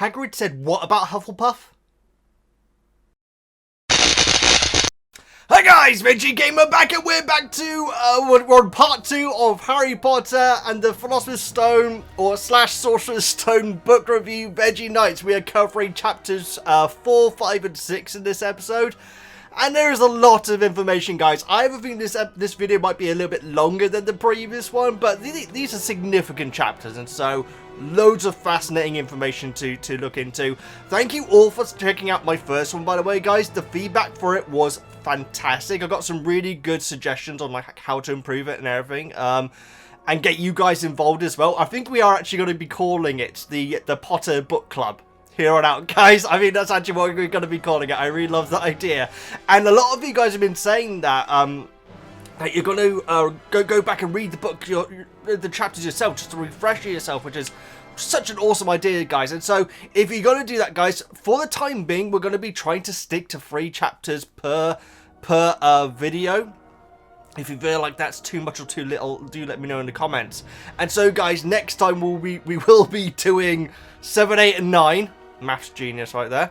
Hagrid said what about Hufflepuff? Hi guys, Veggie Gamer back, and we're back to, we're on part 2 of Harry Potter and the Philosopher's Stone, or / Sorcerer's Stone book review, VEGGIEKNIGHTS. We are covering chapters 4, 5 and 6 in this episode. And there is a lot of information, guys. I have a feeling this video might be a little bit longer than the previous one, but these are significant chapters, and so loads of fascinating information to look into. Thank you all for checking out my first one, by the way, guys. The feedback for it was fantastic. I got some really good suggestions on like how to improve it and everything, and get you guys involved as well. I think we are actually going to be calling it the Potter Book Club here on out, guys. I mean, that's actually what we're going to be calling it. I really love that idea, and a lot of you guys have been saying that that you're going to go back and read the book, the chapters yourself, just to refresh yourself, which is such an awesome idea, guys. And so if you're going to do that, guys, for the time being, we're going to be trying to stick to 3 chapters per video. If you feel like that's too much or too little, do let me know in the comments. And so, guys, next time we will be doing 7, 8 and 9. Maths genius right there.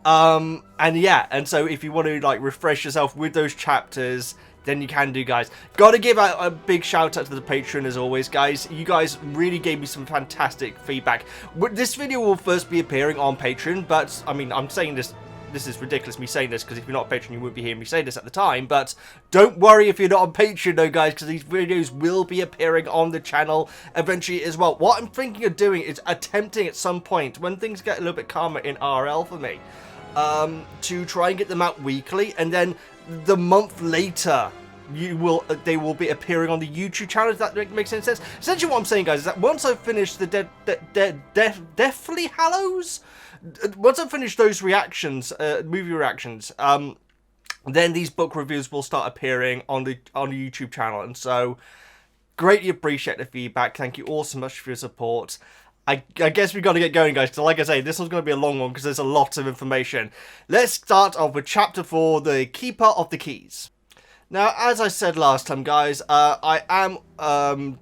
And yeah, and so if you want to like refresh yourself with those chapters, then you can do, guys. Gotta give out a big shout out to the Patreon as always, guys. You guys really gave me some fantastic feedback. This video will first be appearing on Patreon, but I mean, I'm saying this is ridiculous, me saying this, because if you're not a Patreon, you wouldn't be hearing me say this at the time. But don't worry if you're not on Patreon, though, guys, because these videos will be appearing on the channel eventually as well. What I'm thinking of doing is attempting at some point, when things get a little bit calmer in RL for me, to try and get them out weekly, and then the month later they will be appearing on the YouTube channel. Does that make sense? Essentially what I'm saying, guys, is that once I've finished the Deathly Hallows, once I've finished those reactions, movie reactions, then these book reviews will start appearing on the YouTube channel. And so greatly appreciate the feedback. Thank you all so much for your support. I guess we've got to get going, guys, because like I say, this one's going to be a long one because there's a lot of information. Let's start off with chapter 4, The Keeper of the Keys. Now, as I said last time, guys, I am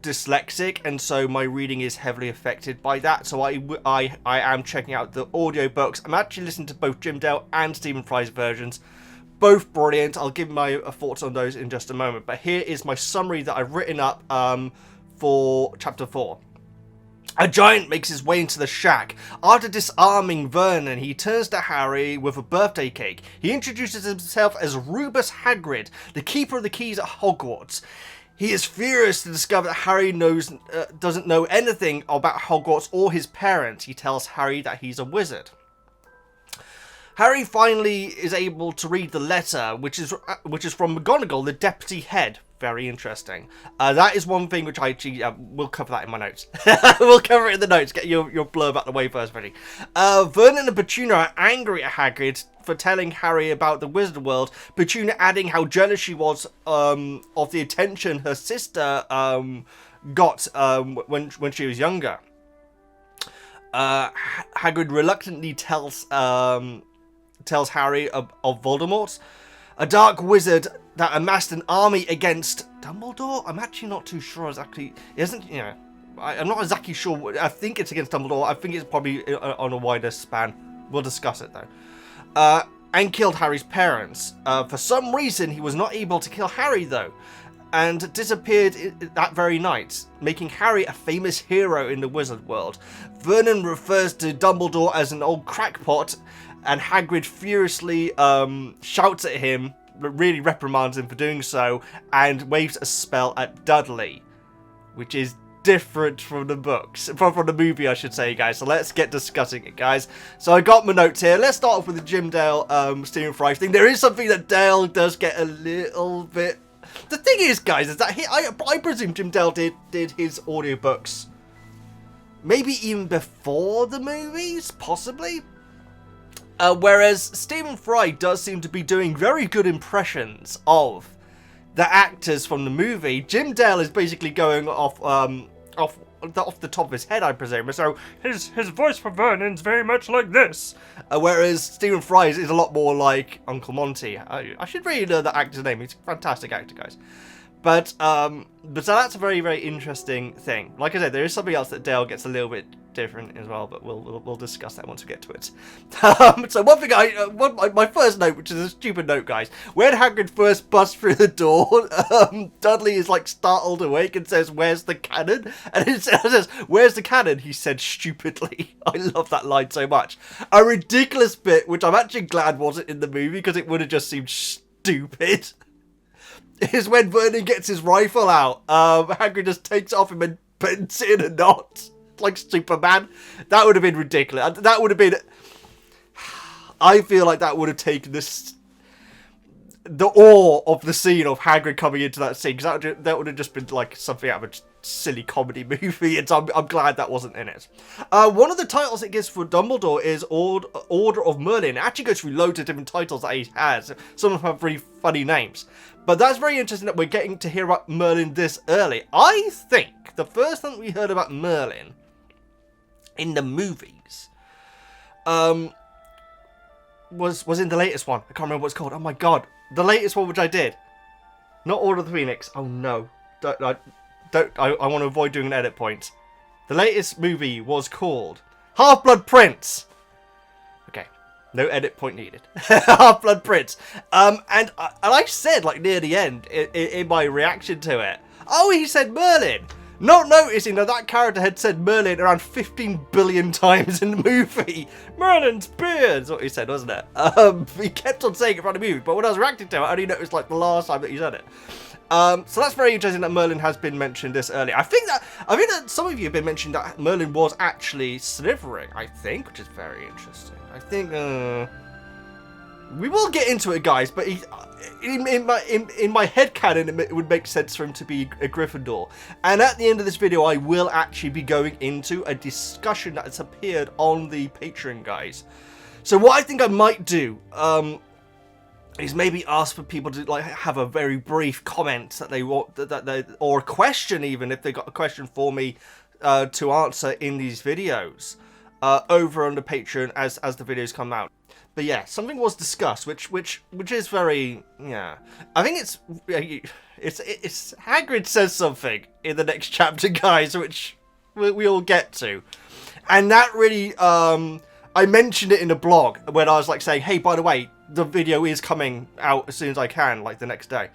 dyslexic, and so my reading is heavily affected by that. So I am checking out the audiobooks. I'm actually listening to both Jim Dale and Stephen Fry's versions. Both brilliant. I'll give my thoughts on those in just a moment. But here is my summary that I've written up for chapter 4. A giant makes his way into the shack. After disarming Vernon, he turns to Harry with a birthday cake. He introduces himself as Rubus Hagrid, the keeper of the keys at Hogwarts. He is furious to discover that Harry doesn't know anything about Hogwarts or his parents. He tells Harry that he's a wizard. Harry finally is able to read the letter, which is from McGonagall, the deputy head. Very interesting. That is one thing which I actually we'll cover that in my notes. We'll cover it in the notes. Get your blurb out the way first, Veggie. Vernon and Petunia are angry at Hagrid for telling Harry about the wizard world. Petunia adding how jealous she was of the attention her sister got when she was younger. Hagrid reluctantly tells Harry of Voldemort, a dark wizard that amassed an army against Dumbledore. I'm actually not too sure exactly. It isn't, you know, I'm not exactly sure. I think it's against Dumbledore. I think it's probably on a wider span. We'll discuss it though. And killed Harry's parents. For some reason, he was not able to kill Harry though, and disappeared that very night, making Harry a famous hero in the wizard world. Vernon refers to Dumbledore as an old crackpot, and Hagrid furiously shouts at him, really reprimands him for doing so, and waves a spell at Dudley, which is different from the books, from the movie, I should say, guys. So let's get discussing it, guys. So I got my notes here. Let's start off with the Jim Dale, Stephen Fry thing. There is something that Dale does get a little bit. The thing is, guys, is that I presume Jim Dale did his audiobooks maybe even before the movies, possibly. Whereas Stephen Fry does seem to be doing very good impressions of the actors from the movie. Jim Dale is basically going off the top of his head, I presume. So his voice for Vernon's very much like this. Whereas Stephen Fry is a lot more like Uncle Monty. I should really know the actor's name. He's a fantastic actor, guys. But so that's a very, very interesting thing. Like I said, there is something else that Dale gets a little bit different as well, but we'll discuss that once we get to it. So one thing my first note, which is a stupid note, guys, when Hagrid first busts through the door, Dudley is like startled awake and says, "Where's the cannon?" And it says, "Where's the cannon?" He said stupidly. I love that line so much. A ridiculous bit, which I'm actually glad wasn't in the movie because it would have just seemed stupid, is when Vernon gets his rifle out. Hagrid just takes it off him and puts it in a knot. Like Superman. That would have been ridiculous. That would have been... I feel like that would have taken this... the awe of the scene of Hagrid coming into that scene. Because that would have just been like something out of a silly comedy movie. And so I'm glad that wasn't in it. One of the titles it gives for Dumbledore is Order of Merlin. It actually goes through loads of different titles that he has. Some of them have really funny names. But that's very interesting that we're getting to hear about Merlin this early. I think the first time we heard about Merlin in the movies was in the latest one. I can't remember what it's called. Oh my god. The latest one which I did. Not Order of the Phoenix. Oh no. I want to avoid doing an edit point. The latest movie was called Half-Blood Prince. Okay. No edit point needed. Half-Blood Prince. And I said, like, near the end, in my reaction to it, oh, he said Merlin. Not noticing that character had said Merlin around 15 billion times in the movie. Merlin's beard is what he said, wasn't it? He kept on saying it throughout the movie, but when I was reacting to it, I only noticed like the last time that he said it. So that's very interesting that Merlin has been mentioned this early. I think that some of you have been mentioning that Merlin was actually Slytherin, I think, which is very interesting. I think we will get into it, guys, but he, in my headcanon, it would make sense for him to be a Gryffindor. And at the end of this video, I will actually be going into a discussion that has appeared on the Patreon, guys. So what I think I might do is maybe ask for people to like have a very brief comment that they want, or a question even if they got a question for me to answer in these videos over on the Patreon as the videos come out. But yeah, something was discussed, which is very, yeah. I think it's Hagrid says something in the next chapter, guys, which we all get to, and that really I mentioned it in the blog when I was like saying, hey, by the way, the video is coming out as soon as I can, like the next day,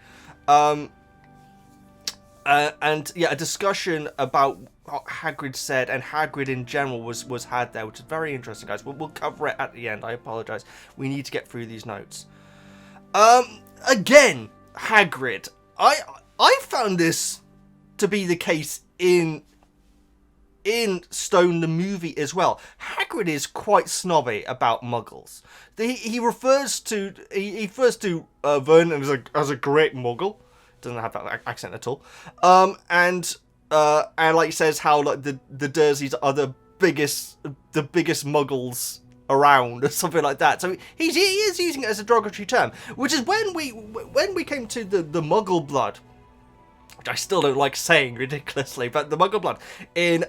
and yeah, a discussion about what Hagrid said and Hagrid in general was had there, which is very interesting, guys. We'll cover it at the end. I apologize. We need to get through these notes. Again, Hagrid. I found this to be the case in Stone the movie as well. Hagrid is quite snobby about Muggles. He refers to Vernon as a great Muggle. Doesn't have that accent at all. And like he says how like the Dursleys are the biggest Muggles around or something like that. So he is using it as a derogatory term, which is when we came to the Muggle blood, which I still don't like saying ridiculously, but the Muggle blood in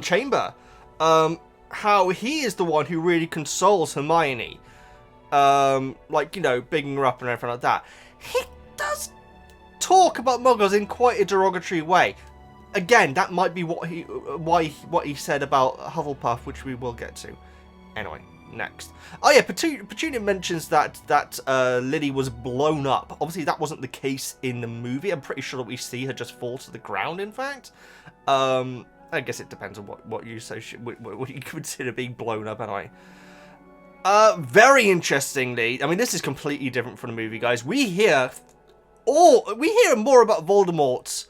Chamber, how he is the one who really consoles Hermione, like, you know, bigging her up and everything like that. He does talk about Muggles in quite a derogatory way. Again, that might be what he said about Hufflepuff, which we will get to. Anyway, next. Oh yeah, Petunia mentions that Lily was blown up. Obviously, that wasn't the case in the movie. I'm pretty sure that we see her just fall to the ground. In fact, I guess it depends on what you what you consider being blown up. Anyway. Very interestingly, I mean, this is completely different from the movie, guys. We hear more about Voldemort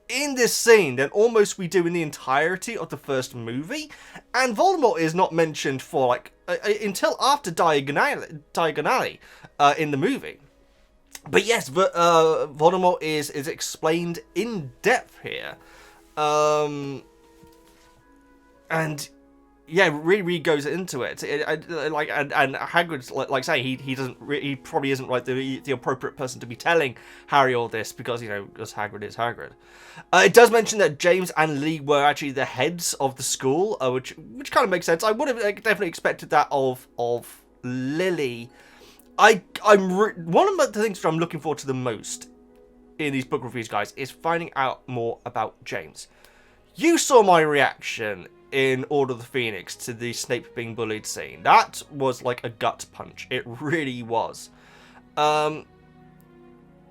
in this scene than almost we do in the entirety of the first movie, and Voldemort is not mentioned for like until after Diagon Alley in the movie. But yes, Voldemort is explained in depth here, and yeah, really goes into it. And Hagrid's like say he probably isn't like the appropriate person to be telling Harry all this because, you know, because Hagrid is Hagrid. It does mention that James and Lee were actually the heads of the school, which kind of makes sense. I would have definitely expected that of Lily. One of the things that I'm looking forward to the most in these book reviews, guys, is finding out more about James. You saw my reaction in Order of the Phoenix to the Snape being bullied scene. That was like a gut punch. It really was.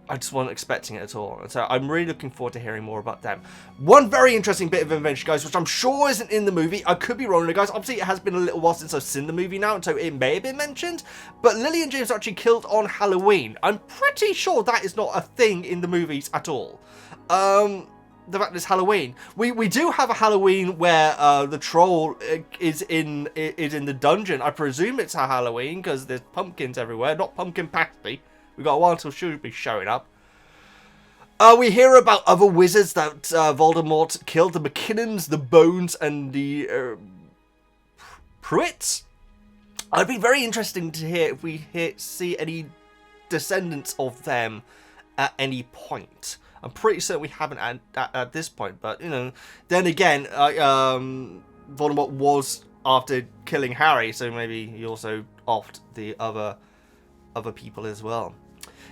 I just wasn't expecting it at all. And so I'm really looking forward to hearing more about them. One very interesting bit of information, guys, which I'm sure isn't in the movie. I could be wrong, guys. Obviously, it has been a little while since I've seen the movie now, and so it may have been mentioned. But Lily and James are actually killed on Halloween. I'm pretty sure that is not a thing in the movies at all. The fact it's Halloween. We do have a Halloween where the troll is in the dungeon. I presume it's a Halloween because there's pumpkins everywhere, not pumpkin pasty. We got a while until she'll be showing up. We hear about other wizards that Voldemort killed: the McKinnons, the Bones, and the Pruitts. It'd be very interesting to hear if we see any descendants of them at any point. I'm pretty certain we haven't at this point, but, you know, then again, Voldemort was after killing Harry, so maybe he also offed the other people as well.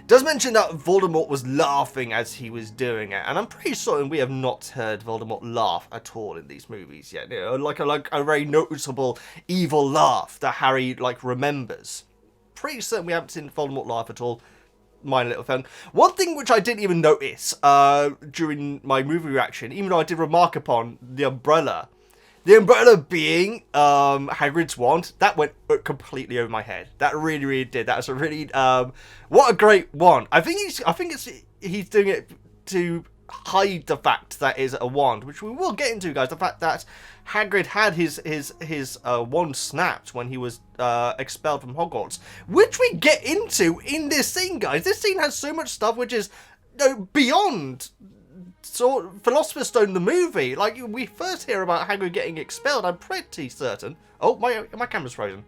It does mention that Voldemort was laughing as he was doing it, and I'm pretty certain we have not heard Voldemort laugh at all in these movies yet. You know, like a very noticeable evil laugh that Harry remembers. Pretty certain we haven't seen Voldemort laugh at all. My little phone. One thing which I didn't even notice during my movie reaction, even though I did remark upon the umbrella. The umbrella being Hagrid's wand, that went completely over my head. That really, really did. That was a really what a great wand. I think he's doing it to hide the fact that is a wand, which we will get into, guys. The fact that Hagrid had his wand snapped when he was expelled from Hogwarts, which we get into in this scene, guys. This scene has so much stuff which is beyond Philosopher's Stone, the movie. Like, we first hear about Hagrid getting expelled, I'm pretty certain. Oh, my camera's frozen.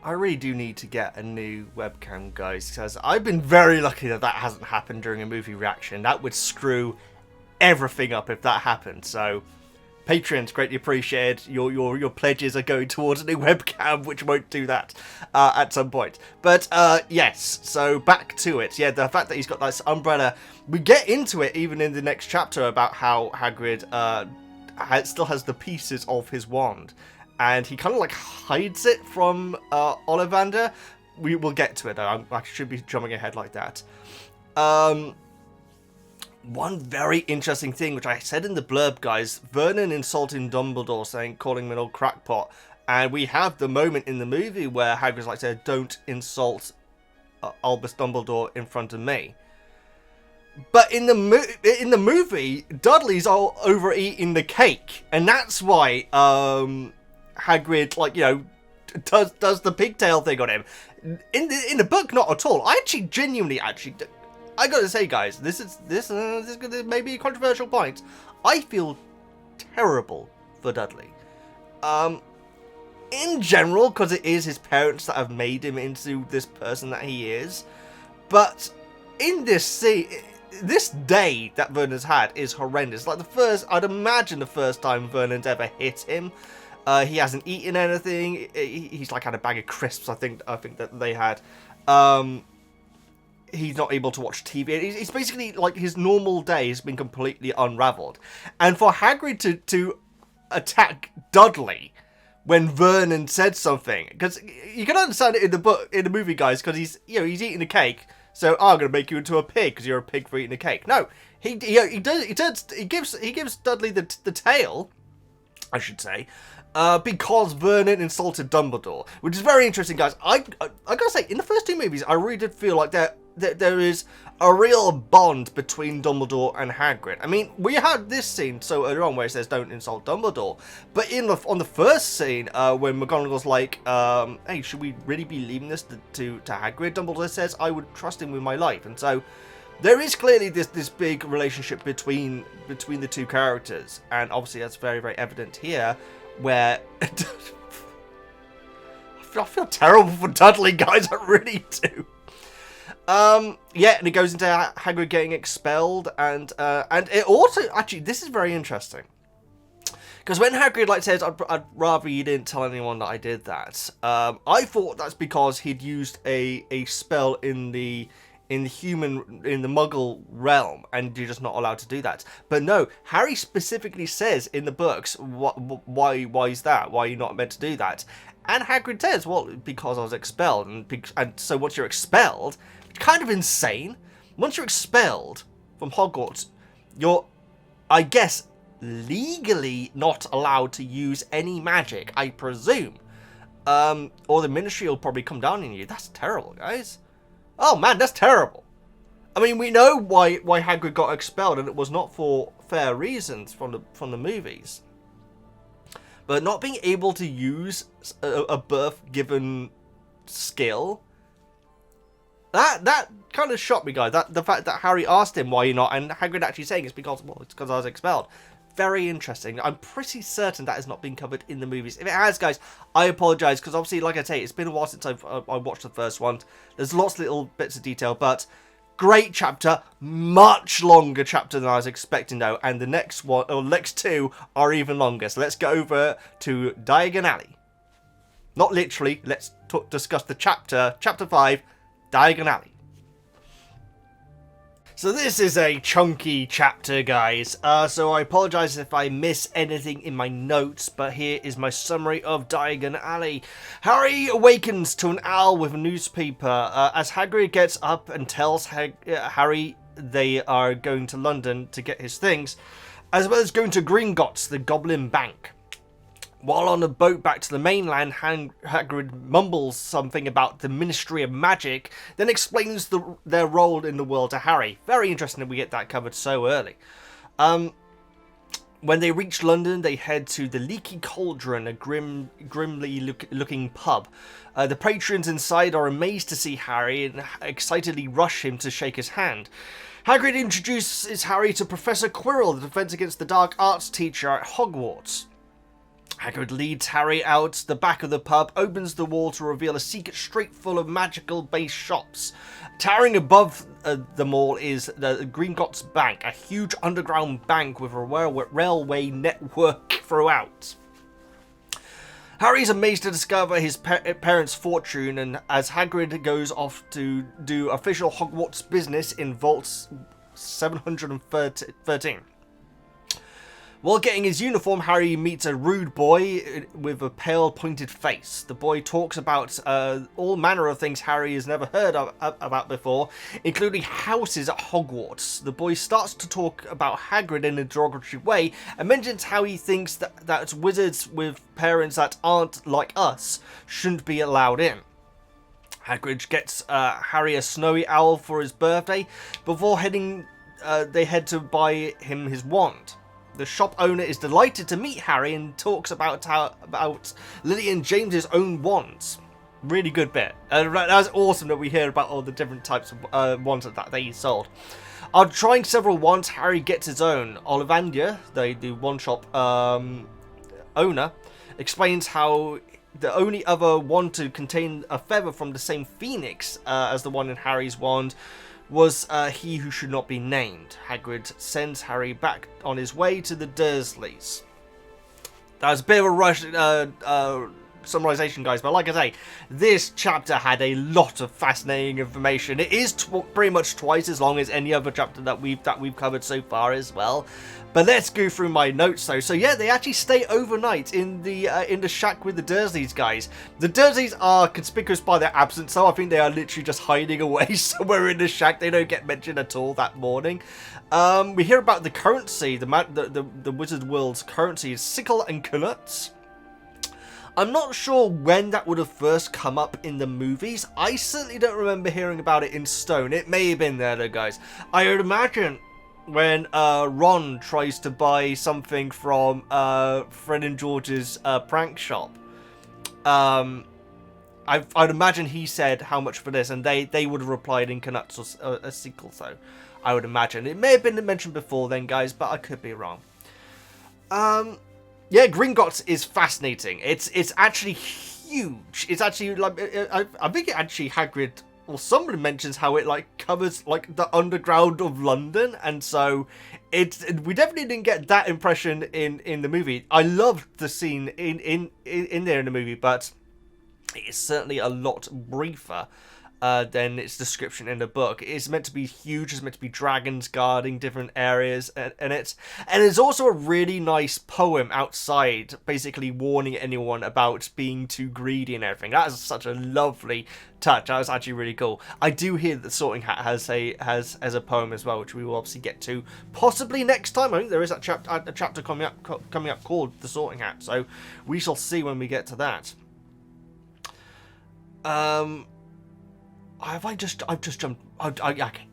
I really do need to get a new webcam, guys, because I've been very lucky that hasn't happened during a movie reaction. That would screw everything up if that happened. So, Patreons, greatly appreciated. Your pledges are going towards a new webcam, which won't do that at some point. But yes, so back to it. Yeah, the fact that he's got this umbrella, we get into it even in the next chapter about how Hagrid still has the pieces of his wand, and he kind of hides it from Ollivander. We will get to it though. I should be jumping ahead like that. One very interesting thing, which I said in the blurb, guys, Vernon insulting Dumbledore, calling him an old crackpot, and we have the moment in the movie where Hagrid's said, "Don't insult Albus Dumbledore in front of me." But in the movie, Dudley's all overeating the cake, and that's why Hagrid, does the pigtail thing on him. In the book, not at all. I actually genuinely I gotta say, guys, this is gonna maybe a controversial point. I feel terrible for Dudley. In general, because it is his parents that have made him into this person that he is. But in this scene, this day that Vernon's had is horrendous. I'd imagine the first time Vernon's ever hit him. He hasn't eaten anything. He's had a bag of crisps, I think that they had. He's not able to watch TV. It's basically his normal day has been completely unraveled. And for Hagrid to attack Dudley when Vernon said something, because you can understand it in the movie, guys, because he's eating a cake. So I'm gonna make you into a pig because you're a pig for eating a cake. No, he gives Dudley the tail, I should say. Because Vernon insulted Dumbledore, which is very interesting, guys. I gotta say, in the first two movies, I really did feel like there is a real bond between Dumbledore and Hagrid. I mean, we had this scene so earlier on where it says "Don't insult Dumbledore," but on the first scene, when McGonagall's "Hey, should we really be leaving this to Hagrid?" Dumbledore says, "I would trust him with my life," and so there is clearly this big relationship between the two characters, and obviously that's very, very evident here. Where I feel terrible for Dudley, guys. I really do. Yeah, and it goes into Hagrid getting expelled, and it also actually this is very interesting because when Hagrid says, "I'd rather you didn't tell anyone that I did that," I thought that's because he'd used a spell in the in the Muggle realm, and you're just not allowed to do that. But no, Harry specifically says in the books, why is that? Why are you not meant to do that? And Hagrid says, well, because I was expelled, and so once you're expelled, it's kind of insane. Once you're expelled from Hogwarts, you're, I guess, legally not allowed to use any magic, I presume. Or the Ministry will probably come down on you. That's terrible, guys. Oh man, that's terrible. I mean, we know why Hagrid got expelled, and it was not for fair reasons from the movies. But not being able to use a birth-given skill, that kind of shocked me, guys. The fact that Harry asked him why you're not, and Hagrid actually saying it's because I was expelled. Very interesting. I'm pretty certain that has not been covered in the movies. If it has, guys, I apologise, because obviously, like I say, it's been a while since I watched the first one. There's lots of little bits of detail, but great chapter, much longer chapter than I was expecting, though, and the next one, or next two, are even longer. So let's go over to Diagon Alley. Not literally. Let's discuss the chapter 5, Diagon Alley. So this is a chunky chapter, guys, so I apologise if I miss anything in my notes, but here is my summary of Diagon Alley. Harry awakens to an owl with a newspaper. As Hagrid gets up and tells Harry they are going to London to get his things, as well as going to Gringotts, the Goblin Bank. While on a boat back to the mainland, Hagrid mumbles something about the Ministry of Magic, then explains their role in the world to Harry. Very interesting that we get that covered so early. When they reach London, they head to the Leaky Cauldron, a grimly looking pub. The patrons inside are amazed to see Harry and excitedly rush him to shake his hand. Hagrid introduces Harry to Professor Quirrell, the Defense Against the Dark Arts teacher at Hogwarts. Hagrid leads Harry out the back of the pub, opens the wall to reveal a secret street full of magical-based shops. Towering above them all is the Gringotts Bank, a huge underground bank with a railway network throughout. Harry's amazed to discover his parents' fortune, and as Hagrid goes off to do official Hogwarts business in Vault 713. While getting his uniform, Harry meets a rude boy with a pale, pointed face. The boy talks about all manner of things Harry has never heard about before, including houses at Hogwarts. The boy starts to talk about Hagrid in a derogatory way and mentions how he thinks that wizards with parents that aren't like us shouldn't be allowed in. Hagrid gets Harry a snowy owl for his birthday. Before they head to buy him his wand. The shop owner is delighted to meet Harry and talks about Lily and James's own wands. Really good bit. That's awesome that we hear about all the different types of wands that they sold. After trying several wands, Harry gets his own. Ollivander, the wand shop owner, explains how the only other wand to contain a feather from the same phoenix as the one in Harry's wand was he who should not be named. Hagrid sends Harry back on his way to the Dursleys. That was a bit of a rush summarization, guys, but like I say, this chapter had a lot of fascinating information. It is pretty much twice as long as any other chapter that we've covered so far as well. But let's go through my notes though. So yeah, they actually stay overnight in the shack with the Dursleys, guys. The Dursleys are conspicuous by their absence, so I think they are literally just hiding away somewhere in the shack. They don't get mentioned at all that morning. We hear about the currency. The Wizard World's currency is sickle and knuts. I'm not sure when that would have first come up in the movies. I certainly don't remember hearing about it in stone. It may have been there though, guys. I would imagine when Ron tries to buy something from Fred and George's prank shop, I'd imagine he said how much for this, and they would have replied in knuts or a sickle. So I would imagine it may have been mentioned before then, guys, but I could be wrong. Yeah, Gringotts is fascinating. It's actually huge. It's actually like I think it actually Hagrid or somebody mentions how it like covers like the underground of London, and so we definitely didn't get that impression in the movie. I loved the scene in there in the movie, but it is certainly a lot briefer than its description in the book. It's meant to be huge. It's meant to be dragons guarding different areas, and there's also a really nice poem outside, basically warning anyone about being too greedy and everything. That is such a lovely touch. That was actually really cool. I do hear that the Sorting Hat has a poem as well, which we will obviously get to possibly next time. I think there is a chapter coming up called The Sorting Hat, so we shall see when we get to that. I've just jumped. Okay.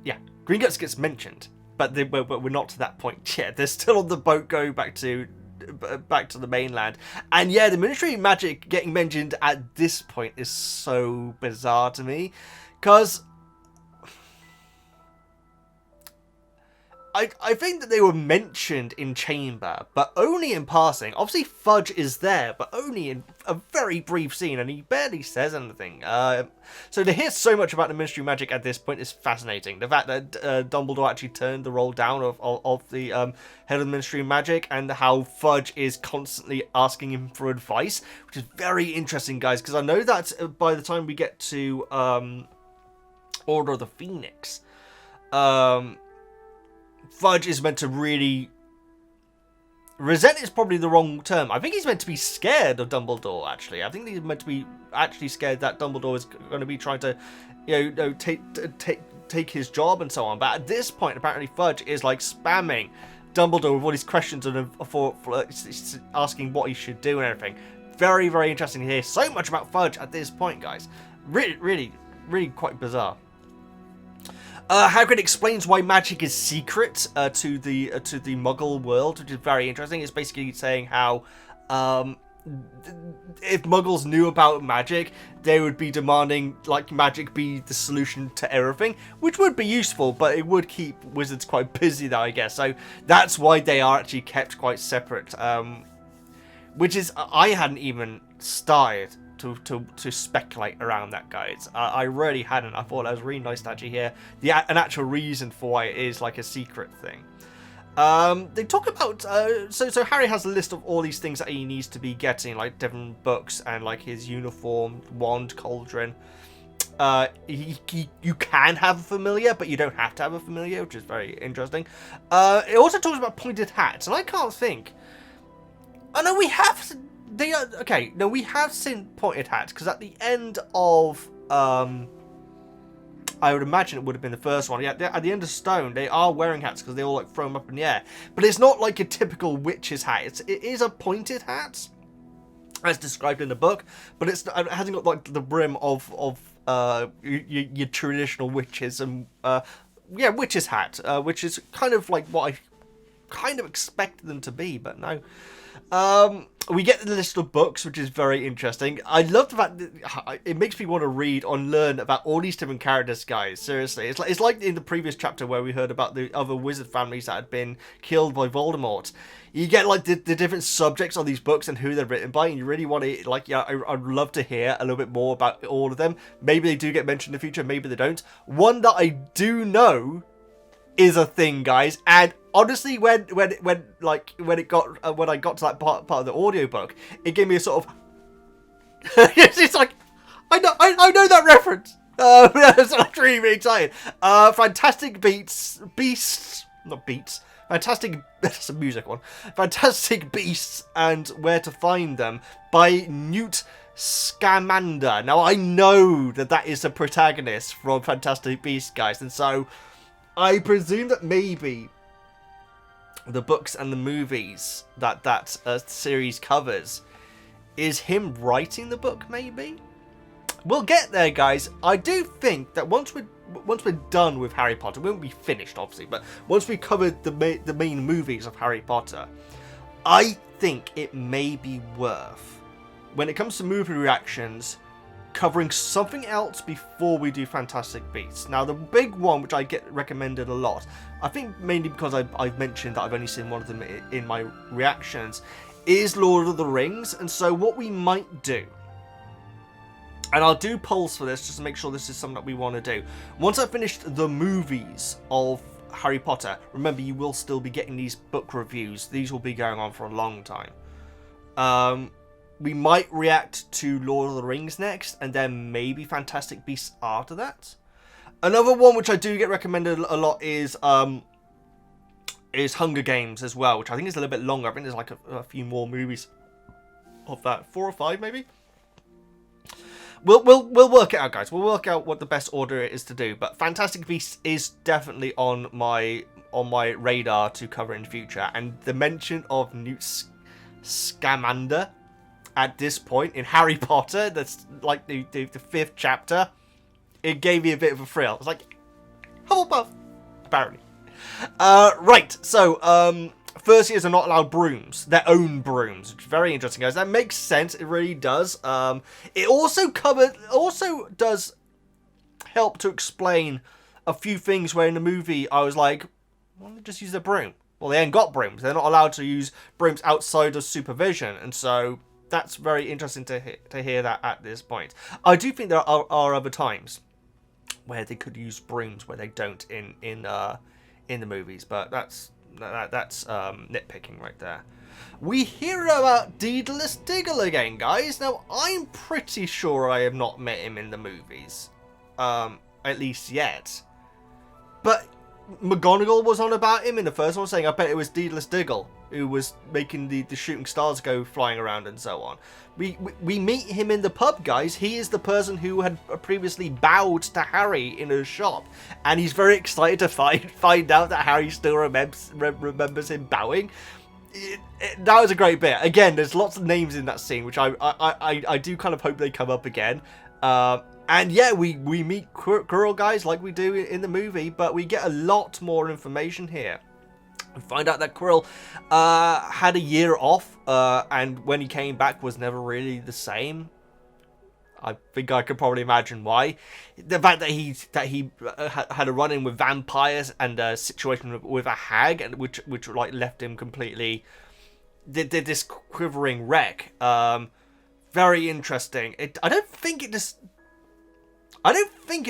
Yeah, Gringotts gets mentioned, but we're not to that point yet. They're still on the boat going back to the mainland, and yeah, the Ministry of Magic getting mentioned at this point is so bizarre to me, because I think that they were mentioned in Chamber, but only in passing. Obviously, Fudge is there, but only in a very brief scene, and he barely says anything. So to hear so much about the Ministry of Magic at this point is fascinating. The fact that Dumbledore actually turned the role down of the head of the Ministry of Magic, and how Fudge is constantly asking him for advice, which is very interesting, guys, because I know that by the time we get to Order of the Phoenix, Fudge is meant to really... Resent is probably the wrong term. I think he's meant to be scared of Dumbledore, actually. I think he's meant to be actually scared that Dumbledore is going to be trying to, take his job and so on. But at this point, apparently Fudge is, like, spamming Dumbledore with all these questions and for asking what he should do and everything. Very, very interesting to hear so much about Fudge at this point, guys. Really, really, really quite bizarre. Hagrid explains why magic is secret to the Muggle world, which is very interesting. It's basically saying how if Muggles knew about magic, they would be demanding like magic be the solution to everything, which would be useful, but it would keep wizards quite busy, though, I guess. So that's why they are actually kept quite separate, which is I hadn't even started to speculate around that, guys. I really hadn't. I thought that was really nice to actually hear an actual reason for why it is like a secret thing. They talk about so Harry has a list of all these things that he needs to be getting, like different books and like his uniform, wand, cauldron. You can have a familiar, but you don't have to have a familiar, which is very interesting. It also talks about pointed hats, and I can't think. I know we have. We have seen pointed hats, because at the end of, I would imagine it would have been the first one. Yeah, at the end of Stone, they are wearing hats because they all like throw them up in the air. But it's not like a typical witch's hat. It is a pointed hat, as described in the book, but it hasn't got like the brim of your traditional witches and witch's hat, which is kind of like what I kind of expected them to be, but no. We get the list of books, which is very interesting. I love the fact that it makes me want to read and learn about all these different characters, guys. Seriously, it's like in the previous chapter where we heard about the other wizard families that had been killed by Voldemort. You get like the different subjects on these books and who they're written by, and you really want to I'd love to hear a little bit more about all of them. Maybe they do get mentioned in the future, maybe they don't. One that I do know is a thing, guys, and honestly, when I got to that part of the audiobook, it gave me a sort of it's like I know that reference. It's like really excited. Fantastic Beasts, not Beats. Fantastic, that's a music one. Fantastic Beasts and Where to Find Them by Newt Scamander. Now I know that is the protagonist from Fantastic Beasts, guys, and so I presume that maybe the books and the movies that series covers is him writing the book, maybe? We'll get there, guys. I do think that once we're done with Harry Potter, we won't be finished, obviously, but once we covered the main movies of Harry Potter, I think it may be worth, when it comes to movie reactions, covering something else before we do Fantastic Beasts. Now, the big one, which I get recommended a lot, I think mainly because I've mentioned that I've only seen one of them in my reactions, is Lord of the Rings. And so what we might do, and I'll do polls for this just to make sure this is something that we want to do. Once I've finished the movies of Harry Potter, remember, you will still be getting these book reviews. These will be going on for a long time. we might react to Lord of the Rings next, and then maybe Fantastic Beasts after that. Another one which I do get recommended a lot is Hunger Games as well, which I think is a little bit longer. I think there's like a few more movies of that, 4 or 5 maybe. We'll work it out, guys. We'll work out what the best order it is to do. But Fantastic Beasts is definitely on my radar to cover in the future. And the mention of Newt Scamander at this point in Harry Potter, that's like the 5th chapter, it gave me a bit of a thrill. I was like, Hufflepuff, apparently. Right, so first years are not allowed brooms, their own brooms, which is very interesting, guys. That makes sense, it really does. It also does help to explain a few things where in the movie I was like, why don't they just use their broom? Well, they ain't got brooms. They're not allowed to use brooms outside of supervision, and so that's very interesting to hear that at this point. I do think there are other times where they could use brooms where they don't in the movies, but that's nitpicking right there. We hear about Daedalus Diggle again, guys. Now, I'm pretty sure I have not met him in the movies, at least yet. But McGonagall was on about him in the first one, saying, I bet it was Daedalus Diggle who was making the shooting stars go flying around and so on. We meet him in the pub, guys. He is the person who had previously bowed to Harry in a shop, and he's very excited to find out that Harry still remembers him bowing. That was a great bit. Again, there's lots of names in that scene, which I do kind of hope they come up again. And yeah, we meet Quirrell, guys, like we do in the movie, but we get a lot more information here. We find out that Quirrell had a year off, and when he came back was never really the same. I think I could probably imagine why. The fact that he had a run-in with vampires and a situation with a hag, and which like left him completely did this quivering wreck. Very interesting. I don't think it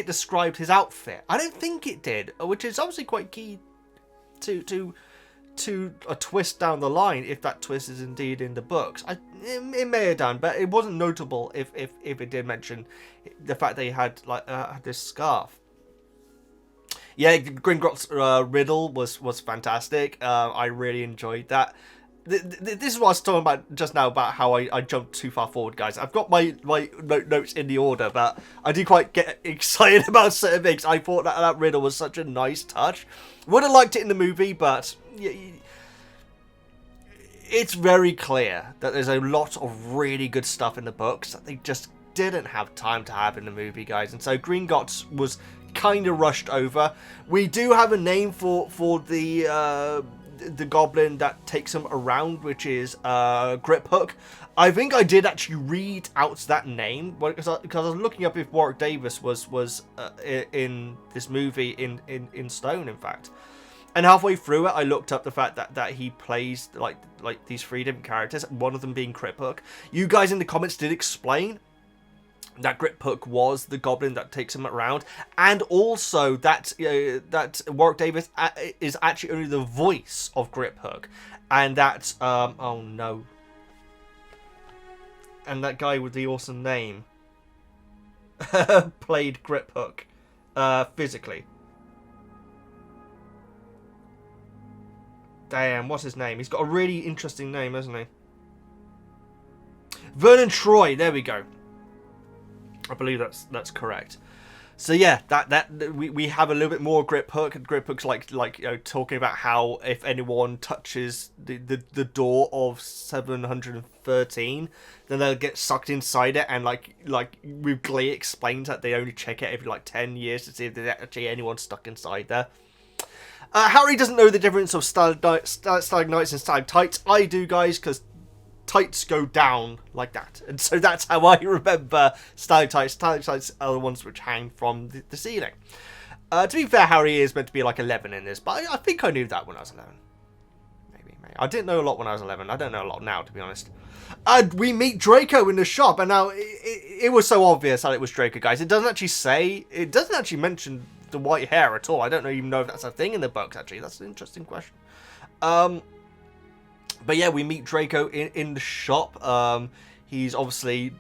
described his outfit. I don't think it did, which is obviously quite key to a twist down the line, if that twist is indeed in the books. It may have done, but it wasn't notable if it did mention the fact that he had like this scarf. Yeah, Gringotts riddle was fantastic. I really enjoyed that. This is what I was talking about just now, about how I jumped too far forward, guys. I've got my notes in the order, but I do quite get excited about certain things. I thought that riddle was such a nice touch. Would have liked it in the movie, but it's very clear that there's a lot of really good stuff in the books that they just didn't have time to have in the movie, guys. And so Gringotts was kind of rushed over. We do have a name for the goblin that takes him around, which is Griphook. I think I did actually read out that name because I was looking up if Warwick Davis was in this movie in stone, in fact. And halfway through it, I looked up the fact that he plays like these 3 different characters, one of them being Griphook. You guys in the comments did explain that Griphook was the goblin that takes him around, and also that Warwick Davis is actually only the voice of Griphook, and that oh no, and that guy with the awesome name played Griphook physically. Damn, what's his name? He's got a really interesting name, hasn't he? Vernon Troy. There we go. I believe that's correct. So yeah, we have a little bit more Griphook, and Griphook's like talking about how if anyone touches the door of 713, then they'll get sucked inside it, and like with glee explains that they only check it every 10 years to see if there's actually anyone stuck inside there. Harry doesn't know the difference of stalagmites and stalactites. I do, guys, because tights go down like that, and so that's how I remember stalactites. Stalactites are the ones which hang from the ceiling. To be fair, Harry is meant to be like 11 in this, but I think I knew that when I was 11. Maybe. I didn't know a lot when I was 11. I don't know a lot now, to be honest. We meet Draco in the shop, and now it was so obvious that it was Draco, guys. It doesn't actually mention the white hair at all. I don't even know if that's a thing in the books, actually. That's an interesting question. But yeah, we meet Draco in the shop. he's obviously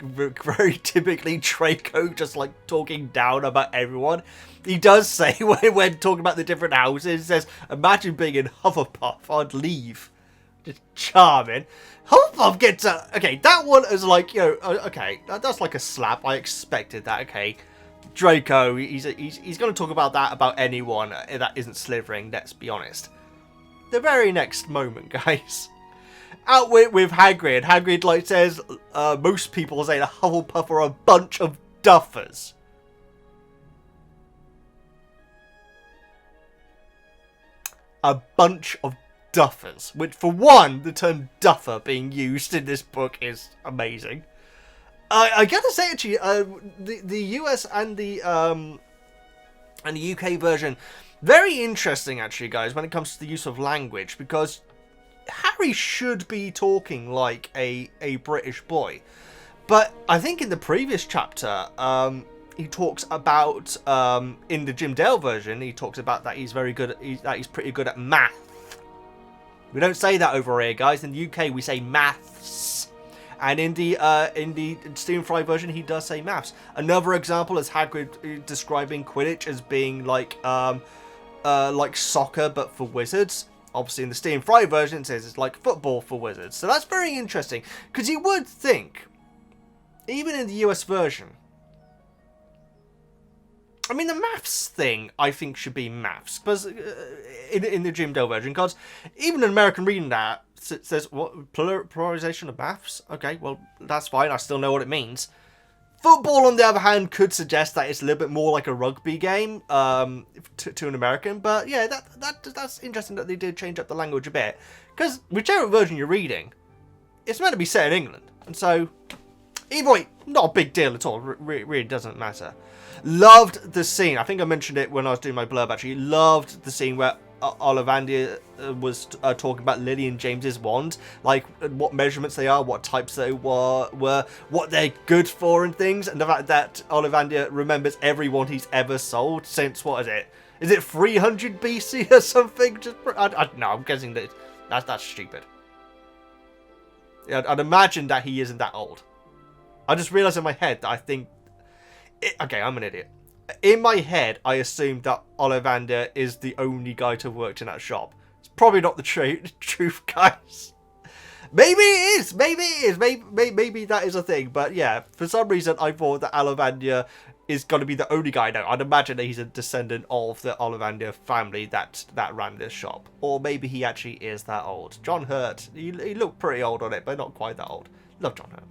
very typically Draco, just like talking down about everyone. He does say when talking about the different houses, he says, "Imagine being in Hufflepuff, I'd leave." Just charming. Hufflepuff gets a... Okay, that one is like, you know, okay, that's like a slap. I expected that, okay. Draco, he's going to talk about that about anyone that isn't Slytherin, let's be honest. The very next moment, guys. Out with Hagrid. Hagrid, like, says, most people say the Hufflepuff are a bunch of duffers. A bunch of duffers. Which, for one, the term duffer being used in this book is amazing. I gotta say, actually, the US and the UK version, very interesting, actually, guys, when it comes to the use of language, because Harry should be talking like a British boy. But I think in the previous chapter, he talks about, in the Jim Dale version, he talks about that he's very good, that he's pretty good at math. We don't say that over here, guys. In the UK, we say maths. And in the Stephen Fry version, he does say maths. Another example is Hagrid describing Quidditch as being like soccer, but for wizards. Obviously, in the Stephen Fry version, it says it's like football for wizards. So that's very interesting. Because you would think, even in the US version, I mean, the maths thing, I think, should be maths. Because in the Jim Dale version, because even an American reading that says, what, pluralization of maths? Okay, well, that's fine. I still know what it means. Football, on the other hand, could suggest that it's a little bit more like a rugby game to an American. But yeah, that's interesting that they did change up the language a bit. Because whichever version you're reading, it's meant to be set in England. And so, either way, not a big deal at all. Really doesn't matter. Loved the scene. I think I mentioned it when I was doing my blurb, actually. Loved the scene where Ollivander was talking about Lily and James's wand, like what measurements they are, what types they were, what they're good for and things, and the fact that Ollivander remembers every wand he's ever sold since, what is it? Is it 300 BC or something? Just I don't know, I'm guessing that's stupid. Yeah, I'd imagine that he isn't that old. I just realised in my head that I think... Okay, I'm an idiot. In my head, I assumed that Ollivander is the only guy to have worked in that shop. It's probably not the truth, guys. Maybe it is. Maybe it is. Maybe that is a thing. But yeah, for some reason, I thought that Ollivander is going to be the only guy now. I'd imagine that he's a descendant of the Ollivander family that ran this shop. Or maybe he actually is that old. John Hurt. He looked pretty old on it, but not quite that old. Love John Hurt.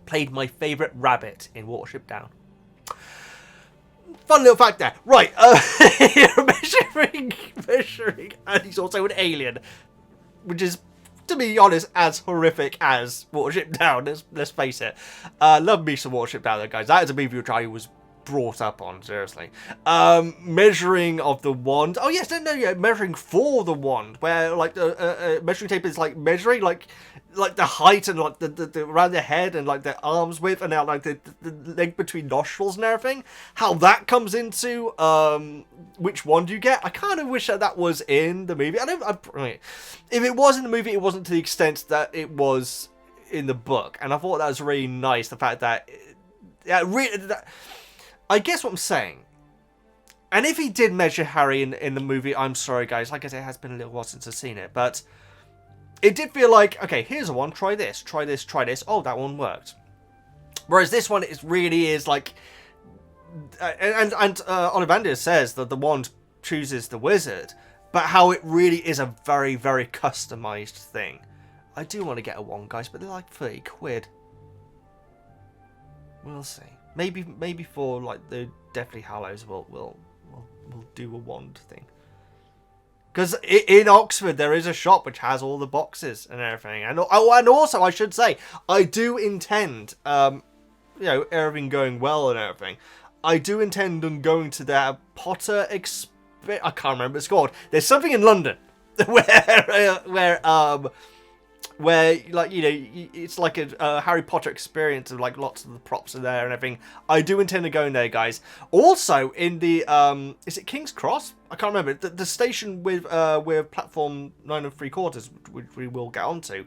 Played my favourite rabbit in Watership Down. Fun little fact there. Right, measuring, and he's also an alien, which is, to be honest, as horrific as Watership Down, let's face it. Love me some Watership Down, though, guys. That is a movie which I was brought up on, seriously. Measuring of the wand. Oh, yes, no, yeah, measuring for the wand, where, like, the measuring tape is, like, measuring, like the height and, like, the around the head and, like, the arms width and, now, like, the length between nostrils and everything. How that comes into, which wand you get. I kind of wish that was in the movie. If it was in the movie, it wasn't to the extent that it was in the book. And I thought that was really nice, the fact that... I guess what I'm saying, and if he did measure Harry in the movie, I'm sorry, guys. Like I said, it has been a little while since I've seen it, but it did feel like, okay, here's a one, try this, try this, try this. Oh, that one worked. Whereas this one, it really is like, and Ollivander says that the wand chooses the wizard, but how it really is a very, very customized thing. I do want to get a wand, guys, but they're like 30 quid. We'll see. Maybe for like the Deathly Hallows, we'll do a wand thing. Because in Oxford there is a shop which has all the boxes and everything, and also I should say I do intend, everything going well and everything, I do intend on going to their Potter I can't remember what it's called. There's something in London where where, like, you know, it's like a Harry Potter experience of, like, lots of the props are there and everything. I do intend to go in there, guys. Also, in the, is it King's Cross? I can't remember. The station with platform 9 3/4, which we will get onto.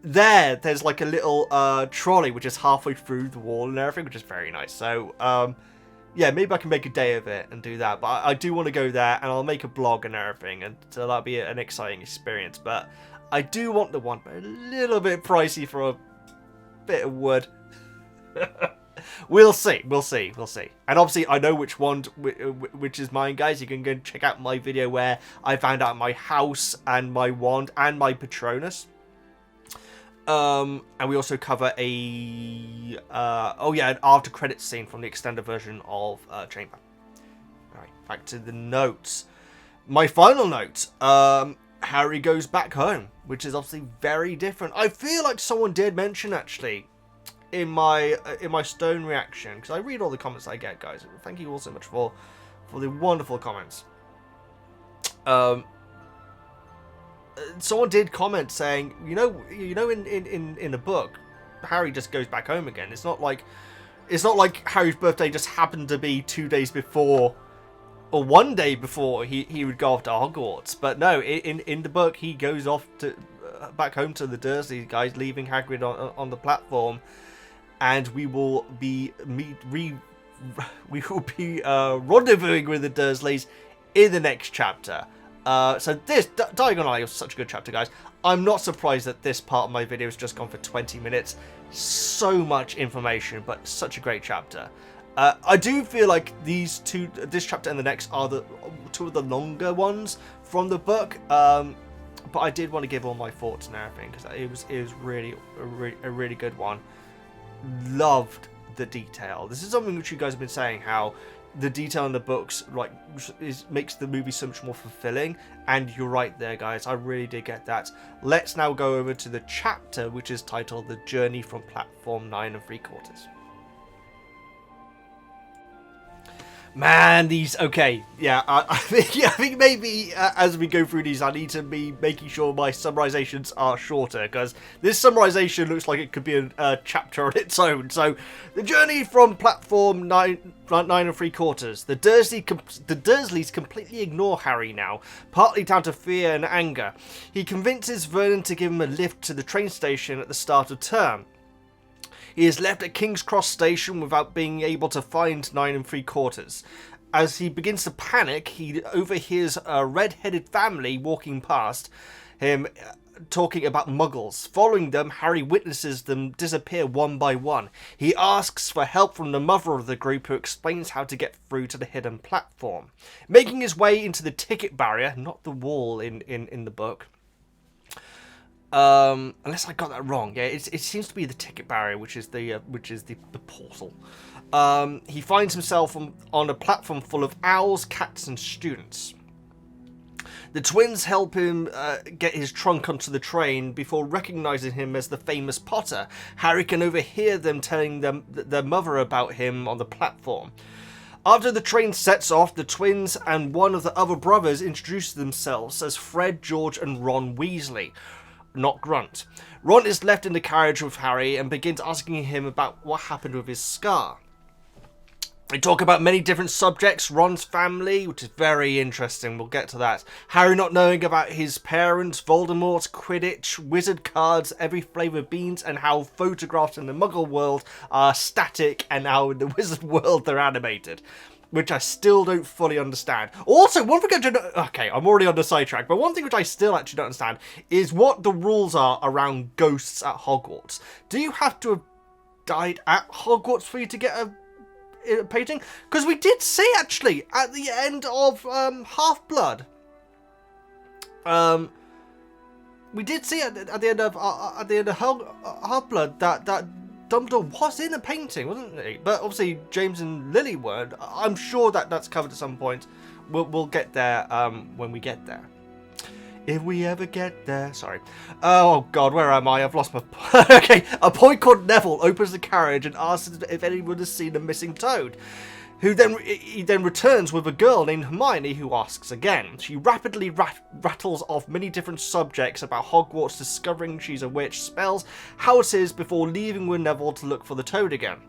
There's like a little trolley, which is halfway through the wall and everything, which is very nice. So, yeah, maybe I can make a day of it and do that. But I do want to go there, and I'll make a blog and everything, and so that'll be an exciting experience. But I do want the one, but a little bit pricey for a bit of wood. We'll see. And obviously, I know which one, which is mine, guys. You can go and check out my video where I found out my house and my wand and my Patronus. And we also cover an after credits scene from the extended version of Chamber. Alright, back to the notes. My final note, Harry goes back home, which is obviously very different. I feel like someone did mention, actually, in my Stone reaction, because I read all the comments I get, guys. Thank you all so much for the wonderful comments. Someone did comment saying, you know, in the book, Harry just goes back home again. It's not like Harry's birthday just happened to be 2 days before, or 1 day before he would go off to Hogwarts. But no, in the book he goes off to back home to the Dursley guys, leaving Hagrid on the platform, and we will be rendezvousing with the Dursleys in the next chapter. So this Diagon Alley was such a good chapter, guys. I'm not surprised that this part of my video has just gone for 20 minutes. So much information, but such a great chapter. I do feel like this chapter and the next, are the two of the longer ones from the book. But I did want to give all my thoughts and everything, because it was really a really good one. Loved the detail. This is something which you guys have been saying, how the detail in the books, like, makes the movie so much more fulfilling, and you're right there, guys. I really did get that. Let's now go over to the chapter, which is titled "The Journey from Platform 9 3/4." Man, these, okay, yeah, I think maybe as we go through these, I need to be making sure my summarizations are shorter, because this summarization looks like it could be a chapter on its own. So, the journey from platform 9 3/4. The Dursleys completely ignore Harry now, partly down to fear and anger. He convinces Vernon to give him a lift to the train station at the start of term. He is left at King's Cross Station without being able to find 9 3/4. As he begins to panic, he overhears a red-headed family walking past him, talking about muggles. Following them, Harry witnesses them disappear one by one. He asks for help from the mother of the group, who explains how to get through to the hidden platform. Making his way into the ticket barrier, not the wall in the book. Unless I got that wrong. Yeah, it seems to be the ticket barrier, which is the portal. He finds himself on a platform full of owls, cats, and students. The twins help him get his trunk onto the train before recognizing him as the famous Potter. Harry can overhear them telling their mother about him on the platform. After the train sets off, the twins and one of the other brothers introduce themselves as Fred, George, and Ron Weasley. Not Grunt. Ron is left in the carriage with Harry and begins asking him about what happened with his scar. They talk about many different subjects, Ron's family, which is very interesting, we'll get to that. Harry not knowing about his parents, Voldemort, Quidditch, wizard cards, every flavour beans, and how photographs in the Muggle world are static and how in the wizard world they're animated. Which I still don't fully understand. Also, one thing I don't know... Okay, I'm already on the sidetrack, but one thing which I still actually don't understand is what the rules are around ghosts at Hogwarts. Do you have to have died at Hogwarts for you to get a painting? Because we did see, actually, at the end of Half-Blood. We did see at the end of Half-Blood that Dumbledore was in a painting, wasn't he? But obviously James and Lily weren't. I'm sure that's covered at some point. We'll get there when we get there. If we ever get there. Sorry. Oh God, where am I? I've lost my... Okay, a boy called Neville opens the carriage and asks if anyone has seen a missing toad. He then returns with a girl named Hermione who asks again. She rapidly rattles off many different subjects about Hogwarts, discovering she's a witch, spells, houses, before leaving with Neville to look for the toad again.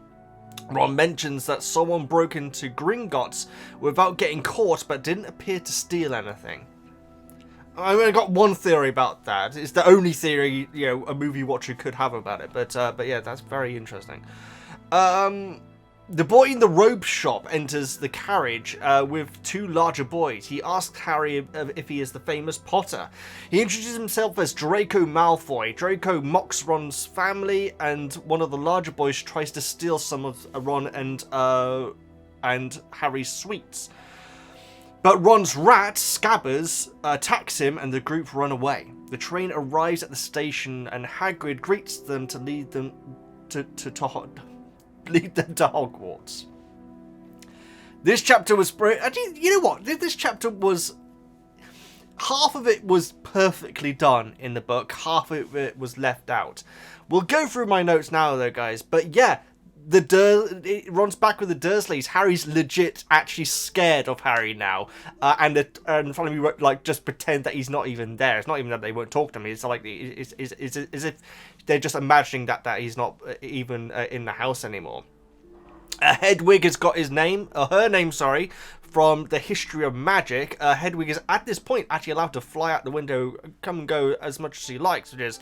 Ron mentions that someone broke into Gringotts without getting caught but didn't appear to steal anything. I mean, I got one theory about that. It's the only theory, you know, a movie watcher could have about it. But yeah, that's very interesting. The boy in the robe shop enters the carriage with two larger boys. He asks Harry if he is the famous Potter. He introduces himself as Draco Malfoy. Draco mocks Ron's family, and one of the larger boys tries to steal some of Ron and Harry's sweets. But Ron's rat, Scabbers, attacks him and the group run away. The train arrives at the station and Hagrid greets them to lead them to Hogwarts. This chapter was... Actually, you know what? This chapter was... Half of it was perfectly done in the book. Half of it was left out. We'll go through my notes now, though, guys. But yeah, Ron's back with the Dursleys. Harry's legit actually scared of Harry now. And finally, like, just pretend that he's not even there. It's not even that they won't talk to him. It's like it's as if they're just imagining that he's not even in the house anymore. Hedwig has got her name, from the history of magic. Hedwig is at this point actually allowed to fly out the window, come and go as much as she likes, which is